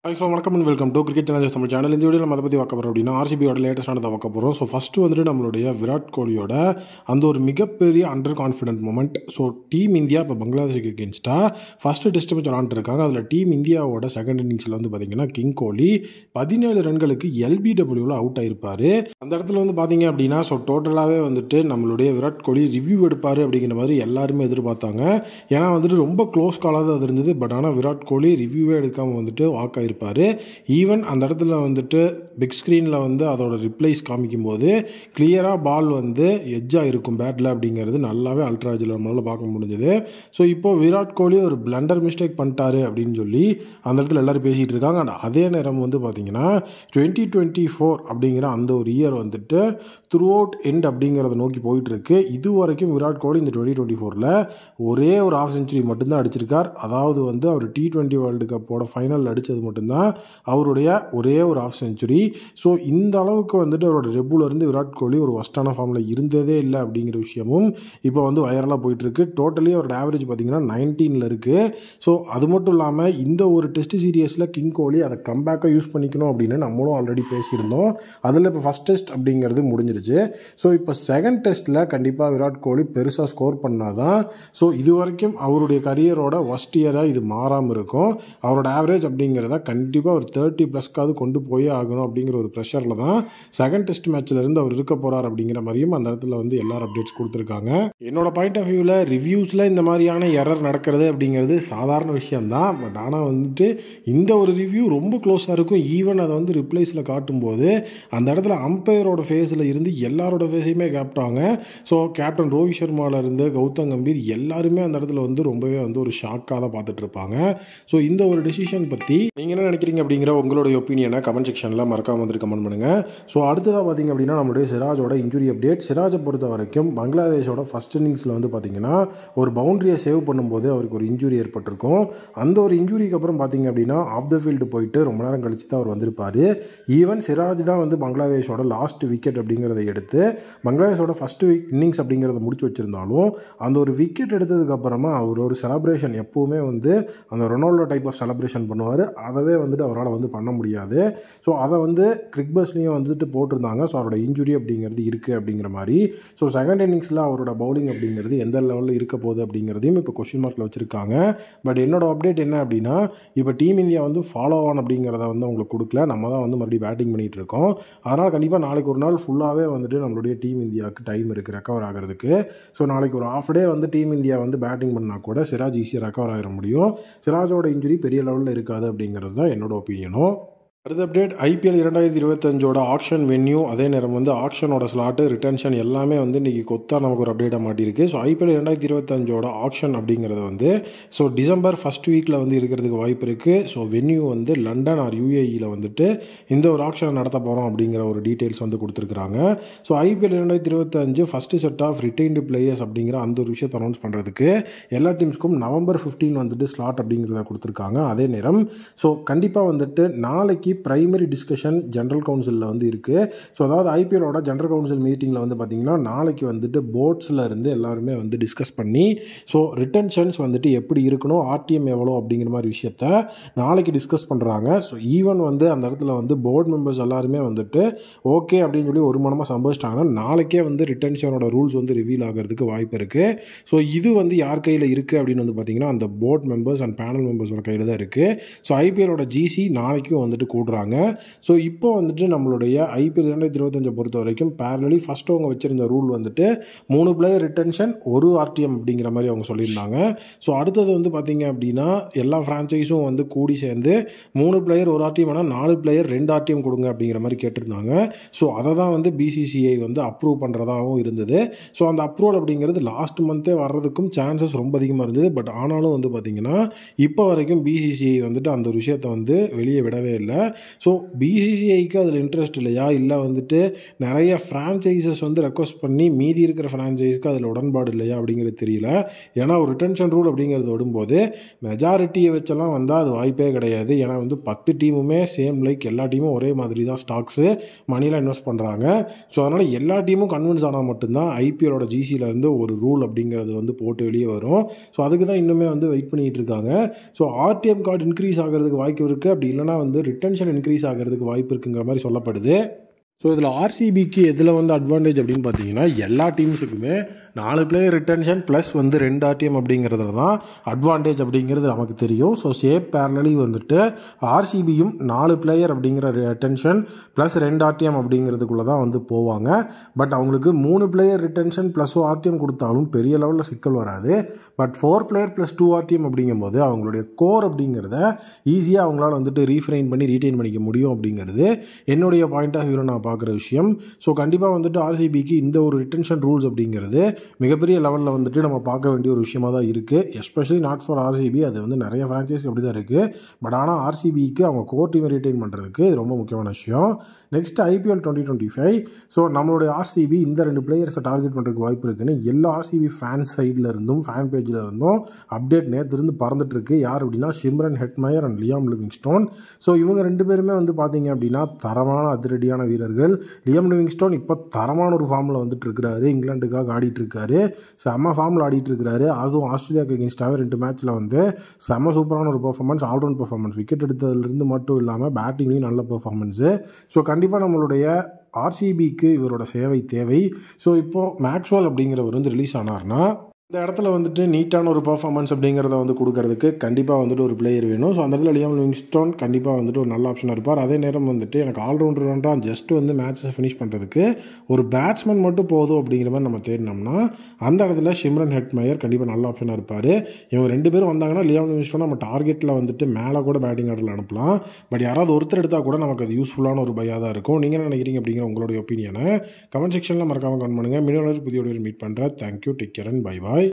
வணக்கம் and welcome to cricket channels Tamil channel. இந்த video நம்ம அதை பற்றி பார்க்க போகிறோம் அப்படின்னா ஆர்சிபியோட லேட்டஸ்டானதை பார்க்க போகிறோம். ஸோ ஃபஸ்ட்டு வந்துட்டு நம்மளுடைய விராட் கோலியோட அந்த ஒரு மிகப்பெரிய under confident moment. So team India இப்போ பங்களாதேஷுக்கு எகென்ஸ்டாக ஃபஸ்ட்டு டெஸ்ட் மேட்ச் விளாண்டுருக்காங்க. அதில் டீம் இந்தியாவோட செகண்ட் இன்னிங்ஸில் வந்து பார்த்திங்கன்னா கிங் கோலி 17 ரன்களுக்கு எல்பிடபிள்யூவில் அவுட் ஆகிருப்பார். அந்த இடத்துல வந்து பார்த்திங்க அப்படின்னா ஸோ டோட்டலாகவே வந்துட்டு நம்மளுடைய விராட் கோலி ரிவ்யூ எடுப்பார் அப்படிங்கிற மாதிரி எல்லாருமே எதிர்பார்த்தாங்க. ஏன்னா வந்துட்டு ரொம்ப க்ளோஸ் காலாக தான் அது இருந்தது. பட் ஆனால் விராட் கோலி ரிவ்யூவே எடுக்காமல் வந்துட்டு வாக் ஆகிருப்பார். ஈவன் அந்த இடத்துல வந்துட்டு பிக் ஸ்க்ரீனில் வந்து அதோட ரிப்ளைஸ் காமிக்கும்போது கிளியராக பால் வந்து எட்ஜாக இருக்கும் பேட்டில் அப்படிங்கிறது நல்லாவே அல்ட்ராஜில் நம்மளால் பார்க்க முடிஞ்சது. ஸோ இப்போது விராட் கோலி ஒரு பிளண்டர் மிஸ்டேக் பண்ணிட்டாரு அப்படின்னு சொல்லி அந்த இடத்துல எல்லோரும் பேசிகிட்டு இருக்காங்க. அண்ட் அதே நேரம் வந்து பார்த்திங்கன்னா 2024 அப்படிங்கிற அந்த ஒரு இயர் வந்துட்டு த்ரூ அவுட் எண்ட் அப்படிங்கிறத நோக்கி போயிட்டுருக்கு. இது வரைக்கும் விராட் கோலி இந்த 2024 ஒரே ஒரு ஹாஃப் செஞ்சுரி மட்டும்தான் அடிச்சிருக்கார். அதாவது வந்து அவர் T20 வேர்ல்டு கப்போட ஃபைனல் அடித்தது மட்டும்தான் அவருடைய ஒரே ஒரு ஹாஃப் செஞ்சுரி. ஸோ இந்த அளவுக்கு வந்துட்டு அவரோட ரெபுலேருந்து விராட் கோலி ஒரு ஒஸ்டான ஃபார்மில் இருந்ததே இல்லை அப்படிங்கிற விஷயமும் இப்போ வந்து வைரலாக போயிட்டுருக்கு. டோட்டலி அவரோட ஆவரேஜ் பார்த்திங்கன்னா 19 இருக்குது. ஸோ அது மட்டும் இல்லாமல் இந்த ஒரு டெஸ்ட் சீரியஸில் கிங் கோலி அதை கம்பேக்காக யூஸ் பண்ணிக்கணும் அப்படின்னு நம்மளும் ஆல்ரெடி பேசியிருந்தோம். அதில் இப்போ ஃபஸ்ட் டெஸ்ட் அப்படிங்கிறது முடிஞ்சிருச்சு. ஸோ இப்போ செகண்ட் டெஸ்ட்டில் கண்டிப்பாக விராட் கோலி பெருசாக ஸ்கோர் பண்ணாதான் ஸோ இது வரைக்கும் அவருடைய கரியரோட ஒஸ்ட் இயராக இது மாறாமல் இருக்கும். அவரோட ஆவரேஜ் அப்படிங்கிறத கண்டிப்பாக ஒரு 30+ கொண்டு போயே ஆகணும் அப்படிங்கிற ஒரு ப்ரெஷரில் தான் செகண்ட் டெஸ்ட் மேட்ச்லேருந்து அவர் இருக்க போகிறார் அப்படிங்கிற மாதிரியும் அந்த இடத்துல வந்து எல்லாரும் அப்டேட்ஸ் கொடுத்துருக்காங்க. என்னோட பாயிண்ட் ஆஃப் வியூவில் ரிவ்யூஸில் இந்த மாதிரியான எரர் நடக்கிறது அப்படிங்கிறது சாதாரண விஷயம்தான். பட் ஆனால் வந்துட்டு இந்த ஒரு ரிவ்யூ ரொம்ப க்ளோஸாக இருக்கும். ஈவன் அதை வந்து ரிப்ளைஸில் காட்டும்போது அந்த இடத்துல அம்பையரோட ஃபேஸில் இருந்து எல்லாரோட ஃபேஸையுமே கேப்டாங்க. ஸோ கேப்டன் ரோஹித் சர்மாவிலேருந்து கௌதம் கம்பீர் எல்லாருமே அந்த இடத்துல வந்து ரொம்பவே வந்து ஒரு ஷாக்காக தான் பார்த்துட்டு இருப்பாங்க. ஸோ இந்த ஒரு டெசிஷன் பற்றி நீங்கள் என்ன நினைக்கிறீங்க அப்படிங்கிற உங்களுடைய ஒப்பீனியனை கமெண்ட் செக்ஷனில் மறக்காம வந்துட்டு கமெண்ட் பண்ணுங்கள். ஸோ அடுத்ததாக பார்த்திங்க அப்படின்னா நம்மளுடைய சிராஜோட இன்ஜுரி அப்டேட். சிராஜை பொறுத்த வரைக்கும் பங்களாதேஷோட ஃபஸ்ட் இன்னிங்ஸில் வந்து பார்த்திங்கன்னா ஒரு பவுண்டரியை சேவ் பண்ணும்போது அவருக்கு ஒரு இன்ஜுரி ஏற்பட்டிருக்கும். அந்த ஒரு இன்ஜுரிக்கு அப்புறம் பார்த்திங்க அப்படின்னா ஆஃப் த ஃபீல்டு போயிட்டு ரொம்ப நேரம் கழிச்சு தான் அவர் வந்திருப்பார். ஈவன் சிராஜ் தான் வந்து பங்களாதேஷோட லாஸ்ட் விக்கெட் அப்படிங்கிறத எடுத்து பங்களாதேஷோட ஃபஸ்ட்டு இன்னிங்ஸ் அப்படிங்கிறத முடிச்சு வச்சுருந்தாலும் அந்த ஒரு விக்கெட் எடுத்ததுக்கப்புறமா அவர் ஒரு செலப்ரேஷன் எப்போவுமே வந்து அந்த ரொனால்டோ டைப் ஆஃப் செலப்ரேஷன் பண்ணுவார். அதவே வந்துட்டு அவரால் வந்து பண்ண முடியாது. ஸோ அதை வந்து கிரிக்பஸ்லேயும் வந்துட்டு போட்டிருந்தாங்க. ஸோ அவரோட இன்ஜுரி அப்படிங்கிறது இருக்குது அப்படிங்கிற மாதிரி. ஸோ செகண்ட் இன்னிங்ஸில் அவரோட பவுலிங் அப்படிங்கிறது எந்த லெவலில் இருக்க போகுது அப்படிங்கிறதையும் இப்போ கொஸ்டின் மார்க்கில் வச்சுருக்காங்க. பட் என்னோட அப்டேட் என்ன அப்படின்னா இப்போ டீம் இந்தியா வந்து ஃபாலோ ஆன் அப்படிங்கிறத வந்து அவங்களுக்கு கொடுக்கல. நம்ம தான் வந்து மறுபடியும் பேட்டிங் பண்ணிகிட்டு இருக்கோம். அதனால் கண்டிப்பாக நாளைக்கு ஒரு நாள் ஃபுல்லாகவே வந்துட்டு நம்மளுடைய டீம் இந்தியாவுக்கு டைம் இருக்குது ரெக்கவர் ஆகிறதுக்கு. ஸோ நாளைக்கு ஒரு ஹாஃப் டே வந்து டீம் இந்தியா வந்து பேட்டிங் பண்ணால் கூட சிராஜ் ஈஸியாக ரெக்கவர் ஆகிட முடியும். சிராஜோட இன்ஜுரி பெரிய லெவலில் இருக்காது அப்படிங்கிறது தான் என்னோட ஒப்பீனியனும். அடுத்த அப்டேட் IPL 2025 ஆக்ஷன் வென்யூ, அதே நேரம் வந்து ஆக்ஷனோட ஸ்லாட்டு ரிட்டன்ஷன் எல்லாமே வந்து இன்றைக்கி கொத்தா நமக்கு ஒரு அப்டேட்டாக மாட்டியிருக்கு. ஸோ IPL 2025 ஆக்ஷன் அப்படிங்கிறது வந்து ஸோ டிசம்பர் ஃபஸ்ட் வீக்கில் வந்து இருக்கிறதுக்கு வாய்ப்பு இருக்குது. ஸோ வென்யூ வந்து லண்டன் ஆர் UAEயில் வந்துட்டு இந்த ஒரு ஆக்ஷனை நடத்த போகிறோம் அப்படிங்கிற ஒரு டீட்டெயில்ஸ் வந்து கொடுத்துருக்குறாங்க. So IPL 2025 first set of retained players அப்படிங்கிற அந்த ஒரு விஷயத்தை அனௌன்ஸ் பண்ணுறதுக்கு எல்லா டீம்ஸ்க்கும் November 15 வந்துட்டு ஸ்லாட் அப்படிங்கிறத கொடுத்துருக்காங்க. அதே நேரம் ஸோ கண்டிப்பாக வந்துட்டு நாளைக்கு பிரைமரி டிஸ்கஷன் ஜென்ரல் கவுன்சிலில் வந்து இருக்குது. ஸோ அதாவது IPLோட ஜென்ரல் கவுன்சில் மீட்டிங்கில் வந்து பார்த்திங்கன்னா நாளைக்கு வந்துட்டு போர்ட்ஸில் இருந்து எல்லாருமே வந்து டிஸ்கஸ் பண்ணி ஸோ ரிட்டன்ஷன்ஸ் வந்துட்டு எப்படி இருக்கணும், RTM எவ்வளோ அப்படிங்கிற மாதிரி விஷயத்த நாளைக்கு டிஸ்கஸ் பண்ணுறாங்க. ஸோ ஈவன் வந்து அந்த இடத்துல வந்து போர்டு மெம்பர்ஸ் எல்லாருமே வந்துட்டு ஓகே அப்படின்னு சொல்லி ஒரு மனமாக சம்பவிச்சிட்டாங்கன்னா நாளைக்கே வந்து ரிட்டன்ஷனோட ரூல்ஸ் வந்து ரிவீல் ஆகிறதுக்கு வாய்ப்பு இருக்குது. ஸோ இது வந்து யார் கையில் இருக்குது அப்படின்னு வந்து பார்த்திங்கன்னா அந்த போர்ட் மெம்பர்ஸ் அண்ட் பேனல் மெம்பர்ஸோட கையில் தான் இருக்குது. ஸோ IPLோட GC நாளைக்கும் வந்துட்டு கூடுறாங்க. ஸோ இப்போ வந்துட்டு நம்மளுடைய IPL 2025 பொறுத்த வரைக்கும் பேரலி ஃபஸ்ட்டு அவங்க வச்சுருந்த ரூல் வந்துட்டு 3 பிளேயர் ரிட்டன்ஷன் 1 RTM அப்படிங்கிற மாதிரி அவங்க சொல்லியிருந்தாங்க. ஸோ அடுத்தது வந்து பார்த்திங்க அப்படின்னா எல்லா ஃப்ரான்ச்சைஸும் வந்து கூடி சேர்ந்து 3 பிளேயர் 1 RTM ஆனால் 4 பிளேயர் 2 RTM கொடுங்க அப்படிங்கிற மாதிரி கேட்டிருந்தாங்க. ஸோ அதை தான் வந்து BCCI வந்து அப்ரூவ் பண்ணுறதாகவும் இருந்தது. ஸோ அந்த அப்ரூவல் அப்படிங்கிறது லாஸ்ட் மந்த்தே வர்றதுக்கும் சான்சஸ் ரொம்ப அதிகமாக இருந்தது. பட் ஆனாலும் வந்து பார்த்திங்கன்னா இப்போ வரைக்கும் BCCI வந்துட்டு அந்த ஒரு விஷயத்தை வந்து வெளியே விடவே இல்லை. ஸோ பிசிசிஐக்கு அதில் இன்ட்ரெஸ்ட் இல்லையா, இல்லை வந்துட்டு நிறைய ஃப்ரான்ச்சைசஸ் வந்து ரெக்வஸ்ட் பண்ணி மீதி இருக்கிற ஃப்ரான்ச்சைஸ்க்கு அதில் உடன்பாடு இல்லையா அப்படிங்கிறது தெரியல. ஏன்னா ஒரு ரிட்டன்ஷன் ரூல் அப்படிங்கிறது விடும்போது மெஜாரிட்டியை வச்செல்லாம் வந்தால் அது வாய்ப்பே கிடையாது. ஏன்னா வந்து 10 டீமுமே சேம் லைக் எல்லா டீமும் ஒரே மாதிரி தான் ஸ்டாக்ஸு மணிலாம் இன்வெஸ்ட் பண்ணுறாங்க. ஸோ அதனால் எல்லா டீமும் கன்வின்ஸ் ஆனால் மட்டும்தான் ஐபிஎலோட ஜிசியிலேருந்து ஒரு ரூல் அப்படிங்கிறது வந்து போட்டு வெளியே வரும். ஸோ அதுக்கு தான் இன்னுமே வந்து வெயிட் பண்ணிகிட்டு இருக்காங்க. ஸோ ஆர்டிஎம் கார்டு இன்க்ரீஸ் ஆகிறதுக்கு வாய்ப்பு இருக்குது, அப்படி இல்லைனா வந்து ரிட்டன்ஷன் இன்க்ரீஸ் ஆகிறதுக்கு வாய்ப்பு இருக்குங்கிற மாதிரி சொல்லப்படுது. ஸோ இதில் ஆர்சிபிக்கு எதில் வந்து அட்வான்டேஜ் அப்படின்னு பார்த்தீங்கன்னா எல்லா டீம்ஸுக்குமே 4 பிளேயர் ரிட்டன்ஷன் ப்ளஸ் வந்து 2 ஆர்டிஎம் அப்படிங்கிறதுல தான் அட்வான்டேஜ் அப்படிங்கிறது நமக்கு தெரியும். ஸோ சேம் பேரலி வந்துட்டு ஆர்சிபியும் 4 பிளேயர் அப்படிங்கிற ரிட்டன்ஷன் ப்ளஸ் 2 ஆர்டிஎம் அப்படிங்கிறதுக்குள்ளே தான் வந்து போவாங்க. பட் அவங்களுக்கு 3 பிளேயர் ரிட்டன்ஷன் ப்ளஸ் ஆர்டிஎம் கொடுத்தாலும் பெரிய லெவலில் சிக்கல் வராது. பட் 4 பிளேயர் ப்ளஸ் 2 ஆர்டிஎம் அப்படிங்கும்போது அவங்களுடைய கோர் அப்படிங்கிறத ஈஸியாக அவங்களால வந்துட்டு ரீஃப்ரைன் பண்ணி ரீட்டைன் பண்ணிக்க முடியும் அப்படிங்கிறது என்னுடைய பாயிண்ட் ஆஃப் வியூவில் நான் பார்க்குற விஷயம். ஸோ கண்டிப்பாக வந்துட்டு ஆர்சிபிக்கு இந்த ஒரு ரிட்டன்ஷன் ரூல்ஸ் அப்படிங்கிறது மிகப்பெரிய லெவலில் வந்துட்டு நம்ம பார்க்க வேண்டிய ஒரு விஷயமாக தான் இருக்குது. எஸ்பெஷலி நாட் ஃபார் ஆர்சிபி, அது வந்து நிறைய ஃப்ரான்ச்சைஸ்க்கு அப்படி தான் இருக்குது. பட் ஆனால் ஆர்சிபிக்கு அவங்க கோர் டீமை ரீட்டைன் பண்ணுறதுக்கு இது ரொம்ப முக்கியமான விஷயம். Next IPL 2025. ஸோ நம்மளுடைய ஆர்சிபி இந்த 2 பிளேயர்ஸை டார்கெட் பண்ணுறதுக்கு வாய்ப்பு இருக்குன்னு எல்லா ஆர்சிபி ஃபேன்ஸ் சைடில் இருந்தும் ஃபேன் பேஜில் இருந்தும் அப்டேட் நேற்று பறந்துட்டு இருக்கு. யார் அப்படின்னா Shimron Hetmyer and Liam Livingstone. So இவங்க 2 பேருமே வந்து பார்த்தீங்க அப்படின்னா தரமான அதிரடியான வீரர்கள். லியாம் லிவிங்ஸ்டோன் இப்போ தரமான ஒரு ஃபார்மில் வந்துட்டு இருக்கிறாரு, இங்கிலாந்துக்காக ஆடிட்டு இருக்காரு, செம்ம ஃபார்மில் ஆடிட்டு இருக்கிறாரு. அதுவும் ஆஸ்திரேலியாவுக்கு எகென்ஸ்டாகவே 2 மேட்ச்சில் வந்து செம்ம சூப்பரான ஒரு பெர்ஃபார்மன்ஸ், ஆல்ரவுண்ட் பெர்ஃபார்மன்ஸ், விக்கெட் எடுத்ததுலேருந்து மட்டும் இல்லாமல் பேட்டிங்லேயும் நல்ல பெர்ஃபார்மன்ஸு. ஸோ கண்டிப்பாக நம்மளுடைய ஆர்சிபிக்கு இவரோட சேவை தேவை. ஸோ இப்போது மேக்ஸ்வெல் அப்படிங்கிறவர் வந்து ரிலீஸ் ஆனார்னா இந்த இடத்துல வந்துட்டு நீட்டான ஒரு பர்ஃபார்மன்ஸ் அப்படிங்கிறத வந்து கொடுக்கறதுக்கு கண்டிப்பாக வந்துட்டு ஒரு பிளேயர் வேணும். ஸோ அந்த இடத்துல லியாம் லிவிங்ஸ்டோன் கண்டிப்பாக வந்துட்டு ஒரு நல்ல ஆப்ஷனாக இருப்பார். அதே நேரம் வந்துட்டு எனக்கு ஆல்ரவுண்டர் வேண்டாம், ஜஸ்ட் வந்து மேட்சை ஃபினிஷ் பண்ணுறதுக்கு ஒரு பேட்ஸ்மேன் மட்டும் போதும் அப்படிங்கிற மாதிரி நம்ம தேடினோம்னா அந்த இடத்துல ஷிம்ரன் ஹெட்மயர் கண்டிப்பாக நல்ல ஆப்ஷனாக இருப்பார். இவங்க 2 பேரும் வந்தாங்கன்னா லியாம் லிவிங்ஸ்டோன் நம்ம டார்கெட்டில் வந்துட்டு மேலே கூட பேட்டிங் ஆர்டரில் அனுப்பலாம். பட் யாராவது ஒருத்தர் எடுத்தால் கூட நமக்கு அது யூஸ்ஃபுல்லான ஒரு பையாக தான் இருக்கும். நீங்கள் என்ன நினைக்கிறீங்க அப்படிங்கிற உங்களுடைய ஒப்பீனியனை கமெண்ட் செக்ஷனில் மறக்காமல் கமெண்ட் பண்ணுங்கள். மீண்டும் புதிய வீடியோவில் மீட் பண்ணுறேன். Thank you, take care and bye bye.